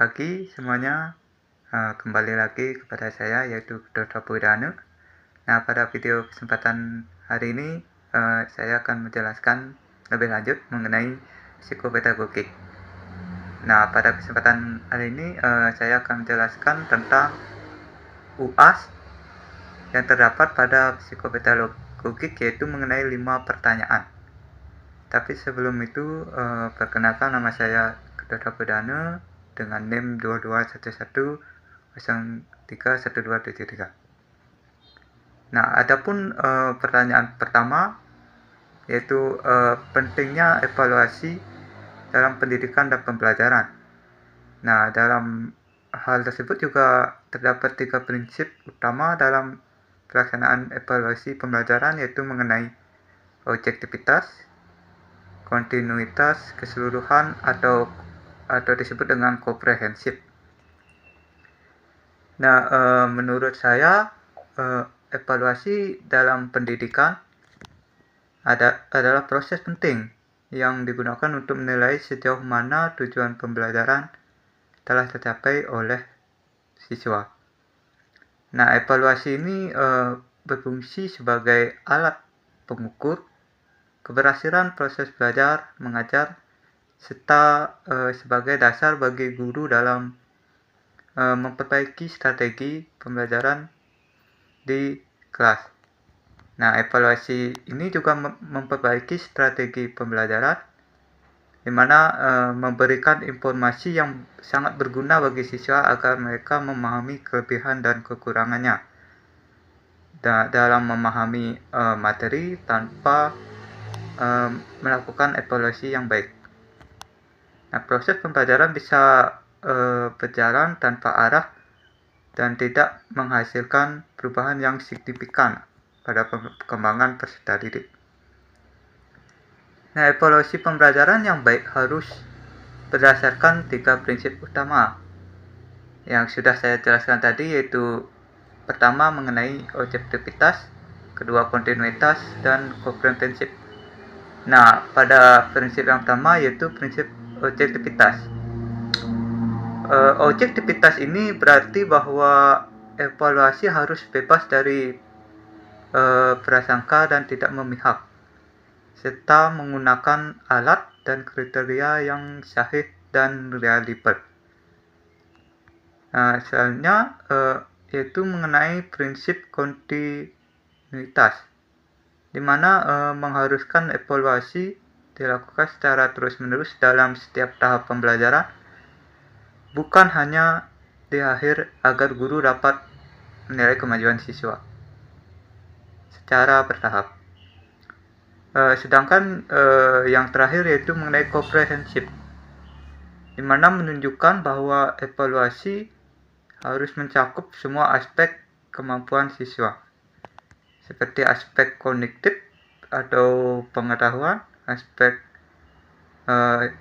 pagi semuanya. Kembali lagi kepada saya, yaitu Dr. Pudanu. Nah, pada video kesempatan hari ini saya akan menjelaskan lebih lanjut mengenai psikopedagogik. Nah, pada kesempatan hari ini saya akan menjelaskan tentang UAS yang terdapat pada psikopedagogik, yaitu mengenai 5 pertanyaan. Tapi sebelum itu, perkenalkan, nama saya Dr. Pudanu dengan NIM 2211031273. Nah, adapun pertanyaan pertama, yaitu pentingnya evaluasi dalam pendidikan dan pembelajaran. Nah, dalam hal tersebut juga terdapat 3 prinsip utama dalam pelaksanaan evaluasi pembelajaran, yaitu mengenai objektivitas, kontinuitas, keseluruhan, atau disebut dengan komprehensif. Nah, menurut saya evaluasi dalam pendidikan adalah proses penting yang digunakan untuk menilai sejauh mana tujuan pembelajaran telah tercapai oleh siswa. Nah, evaluasi ini berfungsi sebagai alat pengukur keberhasilan proses belajar mengajar, serta sebagai dasar bagi guru dalam memperbaiki strategi pembelajaran di kelas. Nah, evaluasi ini juga memperbaiki strategi pembelajaran, di mana memberikan informasi yang sangat berguna bagi siswa agar mereka memahami kelebihan dan kekurangannya dalam memahami materi tanpa melakukan evaluasi yang baik. Nah, proses pembelajaran bisa berjalan tanpa arah dan tidak menghasilkan perubahan yang signifikan pada perkembangan peserta didik. Nah, evaluasi pembelajaran yang baik harus berdasarkan 3 prinsip utama yang sudah saya jelaskan tadi, yaitu pertama mengenai objektivitas, kedua kontinuitas, dan komprehensif. Nah, pada prinsip yang pertama yaitu prinsip objektivitas. Objektivitas ini berarti bahwa evaluasi harus bebas dari prasangka dan tidak memihak, serta menggunakan alat dan kriteria yang sahih dan reliable. Nah, selanjutnya yaitu mengenai prinsip kontinuitas, di mana mengharuskan evaluasi dilakukan secara terus-menerus dalam setiap tahap pembelajaran, bukan hanya di akhir agar guru dapat menilai kemajuan siswa secara bertahap. Sedangkan yang terakhir yaitu mengenai komprehensif, di mana menunjukkan bahwa evaluasi harus mencakup semua aspek kemampuan siswa, seperti aspek kognitif atau pengetahuan, aspek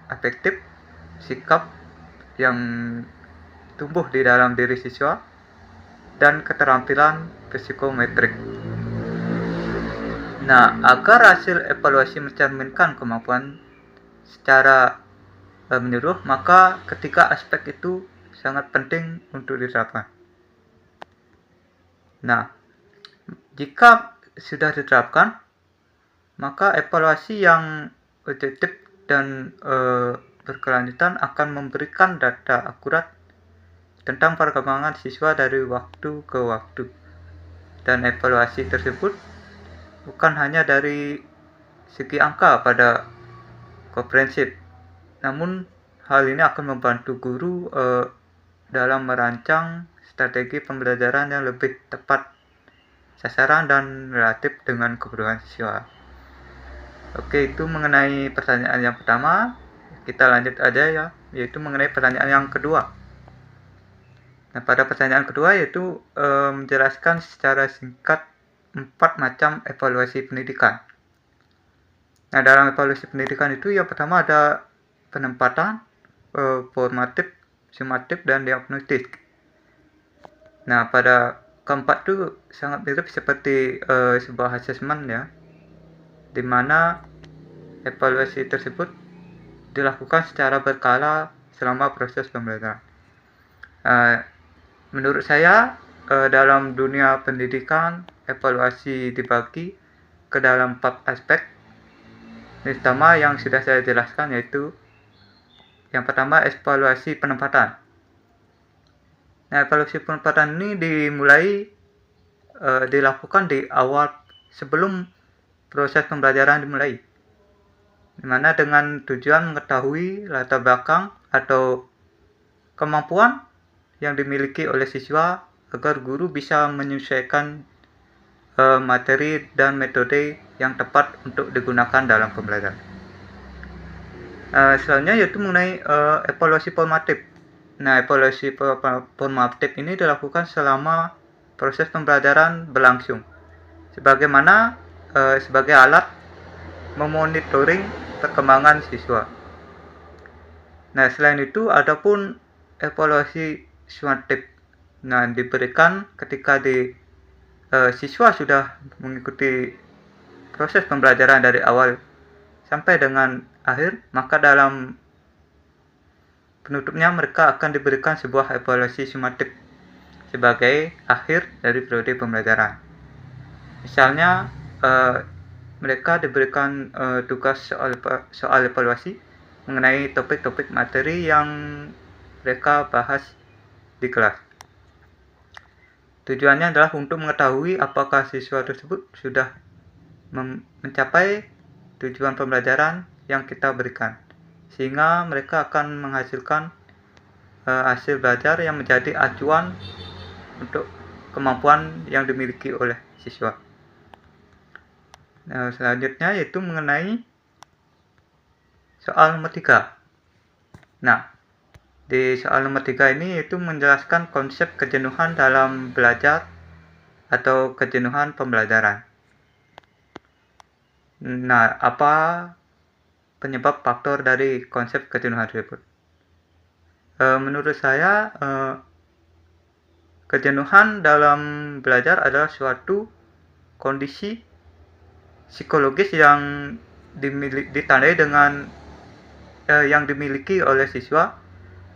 afektif, sikap yang tumbuh di dalam diri siswa, dan keterampilan psikometrik. Nah, agar hasil evaluasi mencerminkan kemampuan secara menyeluruh, maka ketiga aspek itu sangat penting untuk diterapkan. Nah, jika sudah diterapkan, maka evaluasi yang objektif dan berkelanjutan akan memberikan data akurat tentang perkembangan siswa dari waktu ke waktu. Dan evaluasi tersebut bukan hanya dari segi angka pada komprehensif, namun hal ini akan membantu guru dalam merancang strategi pembelajaran yang lebih tepat sasaran dan relatif dengan kebutuhan siswa. Oke, itu mengenai pertanyaan yang pertama. Kita lanjut aja ya, yaitu mengenai pertanyaan yang kedua. Nah, pada pertanyaan kedua yaitu menjelaskan secara singkat 4 macam evaluasi pendidikan. Nah, dalam evaluasi pendidikan itu yang pertama ada penempatan, formatif, sumatif, dan diagnostik. Nah, pada keempat itu sangat mirip seperti sebuah asesmen ya, di mana evaluasi tersebut dilakukan secara berkala selama proses pembelajaran. Menurut saya, dalam dunia pendidikan, evaluasi dibagi ke dalam 4 aspek. Pertama yang sudah saya jelaskan, yaitu yang pertama evaluasi penempatan. Nah, evaluasi penempatan ini dilakukan di awal sebelum proses pembelajaran dimulai, dimana dengan tujuan mengetahui latar belakang atau kemampuan yang dimiliki oleh siswa agar guru bisa menyesuaikan materi dan metode yang tepat untuk digunakan dalam pembelajaran. Selanjutnya yaitu mengenai evaluasi formatif. Nah, evaluasi formatif ini dilakukan selama proses pembelajaran berlangsung, sebagai alat memonitoring perkembangan siswa. Nah, selain itu adapun evaluasi sumatif, nah diberikan ketika siswa sudah mengikuti proses pembelajaran dari awal sampai dengan akhir, maka dalam penutupnya mereka akan diberikan sebuah evaluasi sumatif sebagai akhir dari periode pembelajaran. Misalnya mereka diberikan tugas soal evaluasi mengenai topik-topik materi yang mereka bahas di kelas. Tujuannya adalah untuk mengetahui apakah siswa tersebut sudah mencapai tujuan pembelajaran yang kita berikan, sehingga mereka akan menghasilkan hasil belajar yang menjadi acuan untuk kemampuan yang dimiliki oleh siswa. Nah, selanjutnya yaitu mengenai soal nomor 3. Nah, di soal nomor 3 ini yaitu menjelaskan konsep kejenuhan dalam belajar atau kejenuhan pembelajaran. Nah, apa penyebab faktor dari konsep kejenuhan tersebut? Menurut saya, kejenuhan dalam belajar adalah suatu kondisi psikologis yang ditandai dengan yang dimiliki oleh siswa.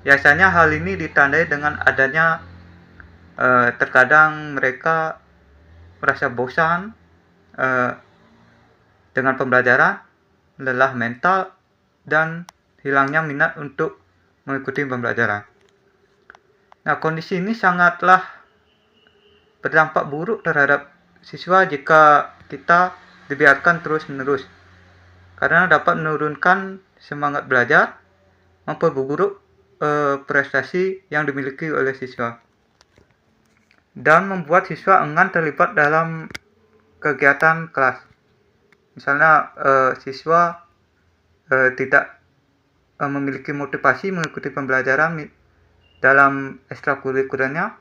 Biasanya hal ini ditandai dengan adanya terkadang mereka merasa bosan dengan pembelajaran, lelah mental, dan hilangnya minat untuk mengikuti pembelajaran. Nah, kondisi ini sangatlah berdampak buruk terhadap siswa jika kita dibiarkan terus-menerus, karena dapat menurunkan semangat belajar, memperburuk prestasi yang dimiliki oleh siswa, dan membuat siswa enggan terlibat dalam kegiatan kelas. Misalnya siswa tidak memiliki motivasi mengikuti pembelajaran dalam ekstrakurikulernya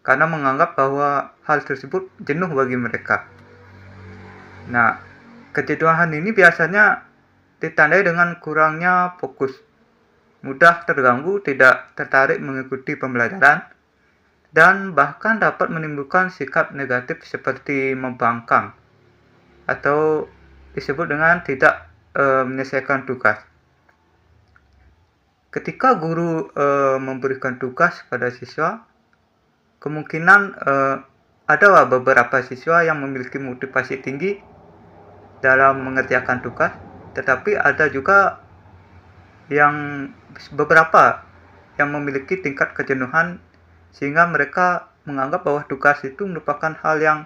karena menganggap bahwa hal tersebut jenuh bagi mereka. Nah, kejenuhan ini biasanya ditandai dengan kurangnya fokus, mudah terganggu, tidak tertarik mengikuti pembelajaran, dan bahkan dapat menimbulkan sikap negatif seperti membangkang atau disebut dengan tidak menyelesaikan tugas. Ketika guru memberikan tugas pada siswa, kemungkinan ada beberapa siswa yang memiliki motivasi tinggi dalam mengerjakan tugas, tetapi ada juga beberapa yang memiliki tingkat kejenuhan sehingga mereka menganggap bahwa tugas itu merupakan hal yang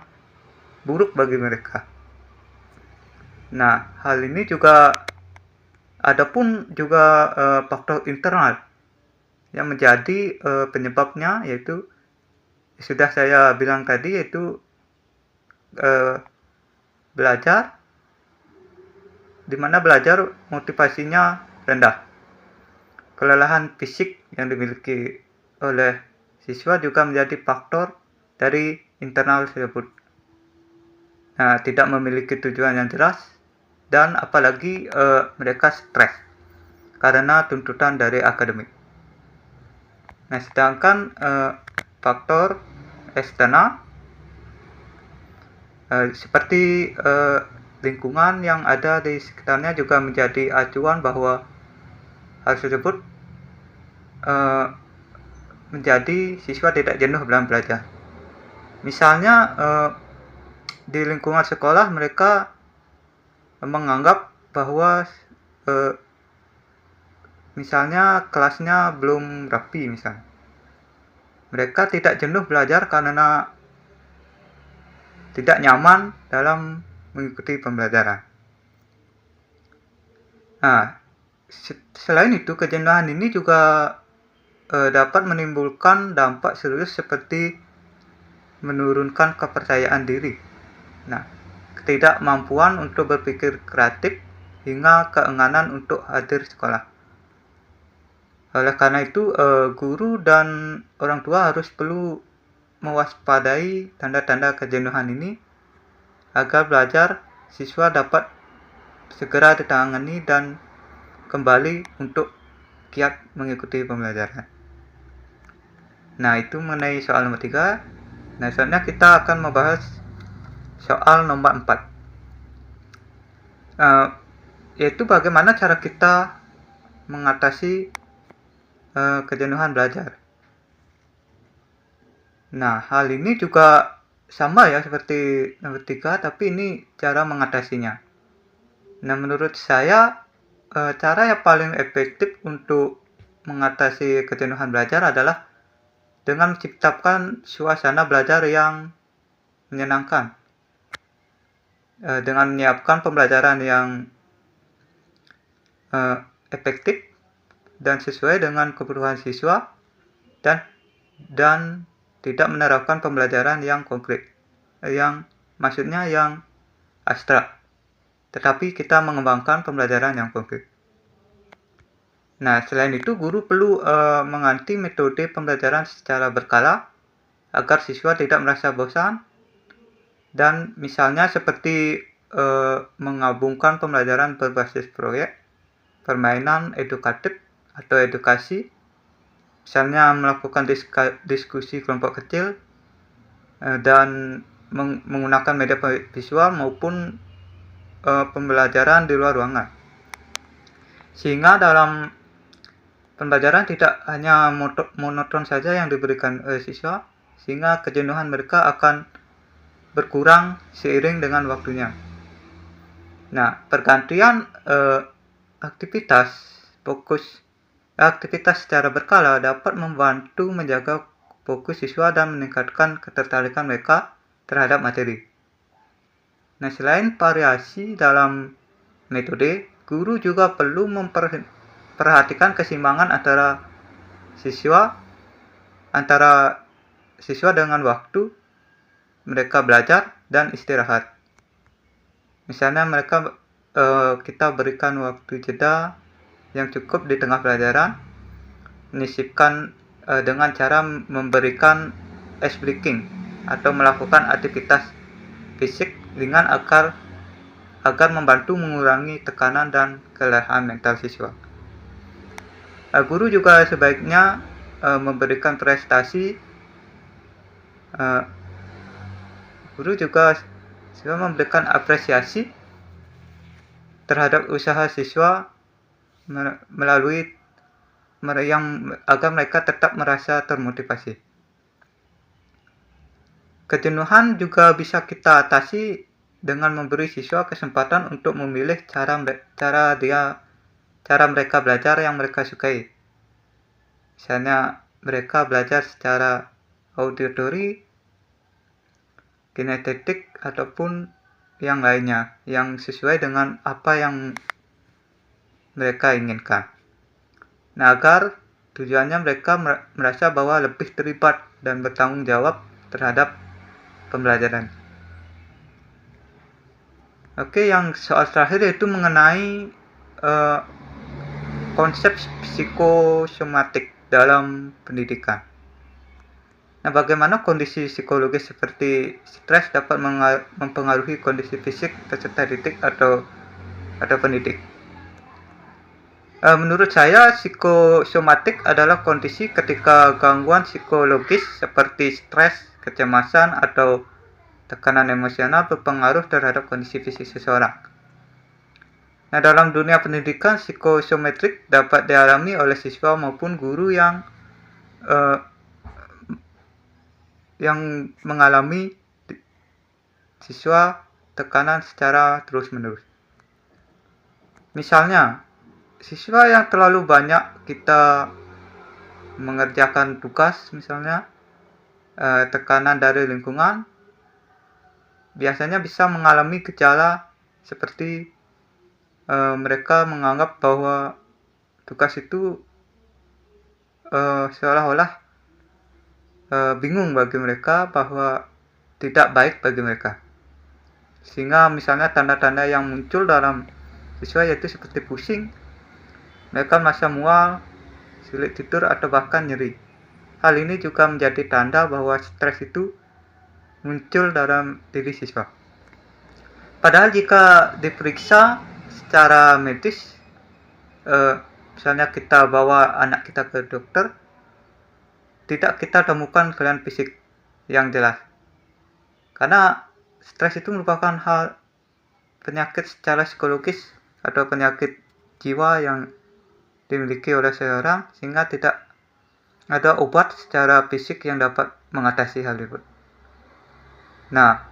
buruk bagi mereka. Nah, hal ini juga adapun juga faktor internal yang menjadi penyebabnya, yaitu sudah saya bilang tadi, yaitu belajar, di mana belajar motivasinya rendah. Kelelahan fisik yang dimiliki oleh siswa juga menjadi faktor dari internal tersebut. Nah, tidak memiliki tujuan yang jelas, dan apalagi mereka stres karena tuntutan dari akademik. Nah, sedangkan faktor eksternal seperti lingkungan yang ada di sekitarnya juga menjadi acuan bahwa hal tersebut menjadi siswa tidak jenuh dalam belajar. Misalnya di lingkungan sekolah mereka menganggap bahwa misalnya kelasnya belum rapi misalnya. Mereka tidak jenuh belajar karena tidak nyaman dalam mengikuti pembelajaran. Nah, selain itu kejenuhan ini juga dapat menimbulkan dampak serius seperti menurunkan kepercayaan diri. Nah, ketidakmampuan untuk berpikir kreatif hingga keengganan untuk hadir sekolah. Oleh karena itu, guru dan orang tua harus perlu mewaspadai tanda-tanda kejenuhan ini agar belajar siswa dapat segera ditangani dan kembali untuk giat mengikuti pembelajaran. Nah, itu mengenai soal nomor 3. Nah, selanjutnya kita akan membahas soal nomor 4. Yaitu bagaimana cara kita mengatasi kejenuhan belajar. Nah, hal ini juga sama ya seperti nomor 3, tapi ini cara mengatasinya. Nah, menurut saya cara yang paling efektif untuk mengatasi kejenuhan belajar adalah dengan menciptakan suasana belajar yang menyenangkan. Dengan menyiapkan pembelajaran yang efektif dan sesuai dengan kebutuhan siswa dan tidak menerapkan pembelajaran yang konkret, yang maksudnya yang abstrak, tetapi kita mengembangkan pembelajaran yang konkret. Nah, selain itu guru perlu mengganti metode pembelajaran secara berkala agar siswa tidak merasa bosan, dan misalnya seperti menggabungkan pembelajaran berbasis proyek, permainan edukatif atau edukasi, misalnya melakukan diskusi kelompok kecil dan menggunakan media visual maupun pembelajaran di luar ruangan, sehingga dalam pembelajaran tidak hanya monoton saja yang diberikan oleh siswa, sehingga kejenuhan mereka akan berkurang seiring dengan waktunya. Nah, pergantian aktivitas secara berkala dapat membantu menjaga fokus siswa dan meningkatkan ketertarikan mereka terhadap materi. Nah, selain variasi dalam metode, guru juga perlu memperhatikan keseimbangan antara siswa dengan waktu mereka belajar dan istirahat. Misalnya kita berikan waktu jeda yang cukup di tengah pelajaran, menyisipkan dengan cara memberikan ice breaking atau melakukan aktivitas fisik ringan agar membantu mengurangi tekanan dan kelelahan mental siswa. Guru juga sebaiknya memberikan memberikan apresiasi terhadap usaha siswa agar mereka tetap merasa termotivasi. Kejenuhan juga bisa kita atasi dengan memberi siswa kesempatan untuk memilih cara mereka belajar yang mereka sukai. Misalnya mereka belajar secara auditory, kinestetik, ataupun yang lainnya yang sesuai dengan apa yang mereka inginkan. Nah, agar tujuannya mereka merasa bahwa lebih terlibat dan bertanggung jawab terhadap pembelajaran. Oke, yang soal terakhir yaitu mengenai konsep psikosomatik dalam pendidikan. Nah, bagaimana kondisi psikologis seperti stres dapat mempengaruhi kondisi fisik peserta didik atau pendidik? Menurut saya, psikosomatik adalah kondisi ketika gangguan psikologis seperti stres, kecemasan, atau tekanan emosional berpengaruh terhadap kondisi fisik seseorang. Nah, dalam dunia pendidikan, psikosometrik dapat dialami oleh siswa maupun guru yang yang mengalami siswa tekanan secara terus-menerus. Misalnya, siswa yang terlalu banyak kita mengerjakan tugas, misalnya tekanan dari lingkungan, biasanya bisa mengalami gejala seperti mereka menganggap bahwa tugas itu seolah-olah bingung bagi mereka, bahwa tidak baik bagi mereka. Sehingga misalnya tanda-tanda yang muncul dalam siswa yaitu seperti pusing, mereka merasa mual, sulit tidur, atau bahkan nyeri. Hal ini juga menjadi tanda bahwa stres itu muncul dalam diri siswa. Padahal jika diperiksa secara medis, misalnya kita bawa anak kita ke dokter, tidak kita temukan kelainan fisik yang jelas. Karena stres itu merupakan hal penyakit secara psikologis atau penyakit jiwa yang dimiliki oleh seseorang, sehingga tidak ada obat secara fisik yang dapat mengatasi hal itu. Nah,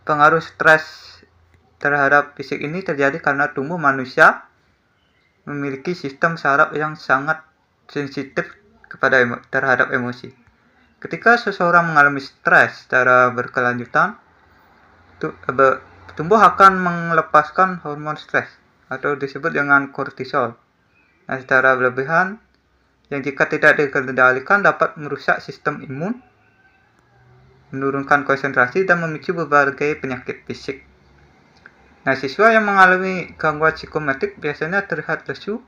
pengaruh stres terhadap fisik ini terjadi karena tubuh manusia memiliki sistem saraf yang sangat sensitif terhadap emosi. Ketika seseorang mengalami stres secara berkelanjutan, tubuh akan melepaskan hormon stres atau disebut dengan kortisol. Nah, secara berlebihan yang jika tidak dikendalikan dapat merusak sistem imun, menurunkan konsentrasi, dan memicu berbagai penyakit fisik. Nah, siswa yang mengalami gangguan psikomotorik biasanya terlihat lesu,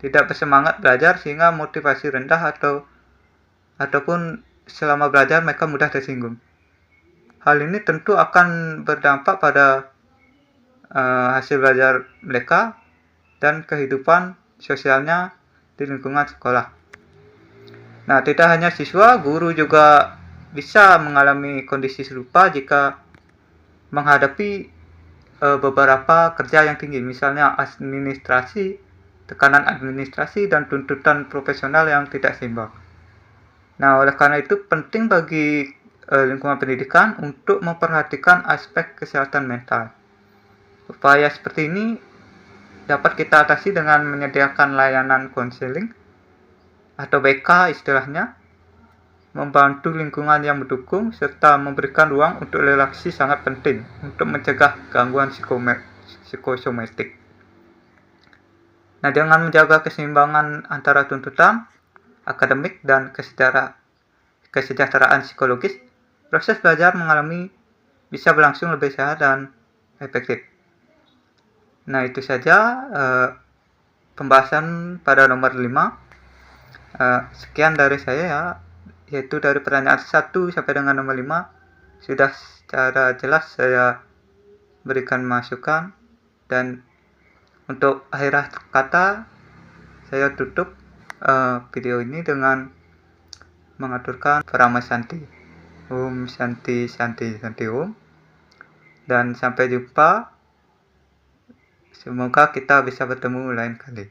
tidak bersemangat belajar, sehingga motivasi rendah ataupun selama belajar mereka mudah tersinggung. Hal ini tentu akan berdampak pada hasil belajar mereka dan kehidupan sosialnya di lingkungan sekolah. Nah, tidak hanya siswa, guru juga bisa mengalami kondisi serupa jika menghadapi beberapa kerja yang tinggi, misalnya tekanan administrasi, dan tuntutan profesional yang tidak seimbang. Nah, oleh karena itu penting bagi lingkungan pendidikan untuk memperhatikan aspek kesehatan mental. Upaya seperti ini dapat kita atasi dengan menyediakan layanan konseling atau BK istilahnya, membantu lingkungan yang mendukung, serta memberikan ruang untuk relaksasi sangat penting untuk mencegah gangguan psikosomatik. Nah, dengan menjaga keseimbangan antara tuntutan akademik dan kesejahteraan psikologis, proses belajar bisa berlangsung lebih sehat dan efektif. Nah, itu saja pembahasan pada nomor 5. Sekian dari saya ya, yaitu dari pertanyaan 1 sampai dengan nomor 5 sudah secara jelas saya berikan masukan, dan untuk akhir kata saya tutup video ini dengan mengaturkan Parama Santi. Om Santi Santi Santi Om, dan sampai jumpa. Semoga kita bisa bertemu lain kali.